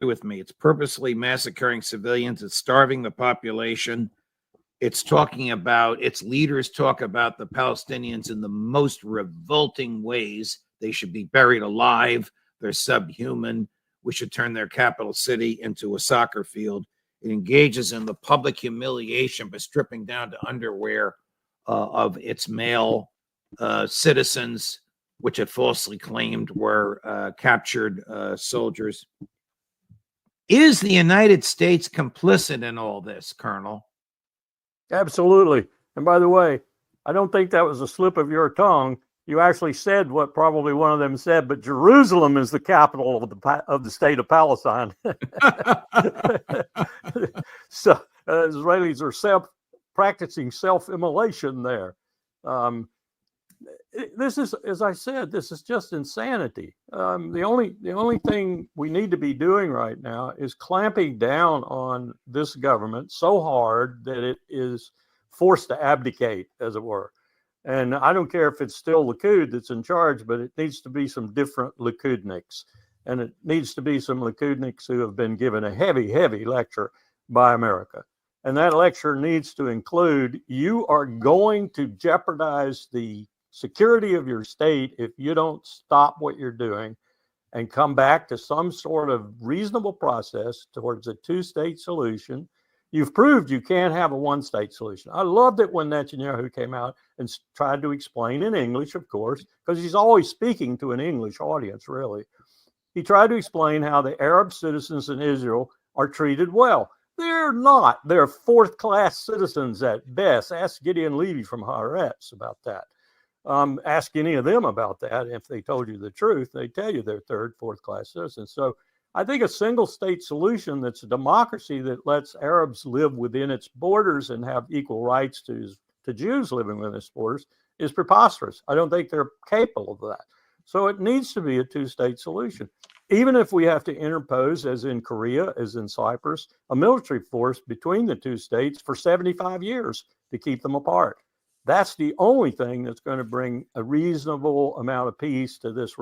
with me. It's purposely massacring civilians. It's starving the population. It's talking about, its leaders talk about the Palestinians in the most revolting ways. They should be buried alive. They're subhuman. We should turn their capital city into a soccer field. It engages in the public humiliation by stripping down to underwear of its male citizens, which it falsely claimed were captured soldiers. Is the United States complicit in all this, Colonel? Absolutely. And by the way, I don't think that was a slip of your tongue. You actually said what probably one of them said, but Jerusalem is the capital of the state of Palestine. So Israelis are practicing self-immolation there. This is, as I said, this is just insanity. The only thing we need to be doing right now is clamping down on this government so hard that it is forced to abdicate, as it were. And I don't care if it's still Likud that's in charge, but it needs to be some different Likudniks. And it needs to be some Likudniks who have been given a heavy, heavy lecture by America. And that lecture needs to include, you are going to jeopardize the security of your state if you don't stop what you're doing and come back to some sort of reasonable process towards a two-state solution. You've proved you can't have a one-state solution. I loved it when Netanyahu came out and tried to explain in English, of course, because he's always speaking to an English audience, really. He tried to explain how the Arab citizens in Israel are treated well. They're not. They're fourth-class citizens at best. Ask Gideon Levy from Haaretz about that. Ask any of them about that. If they told you the truth, they tell you they're third, fourth-class citizens. So I think a single-state solution that's a democracy that lets Arabs live within its borders and have equal rights to Jews living within its borders is preposterous. I don't think they're capable of that. So it needs to be a two-state solution. Even if we have to interpose, as in Korea, as in Cyprus, a military force between the two states for 75 years to keep them apart. That's the only thing that's going to bring a reasonable amount of peace to this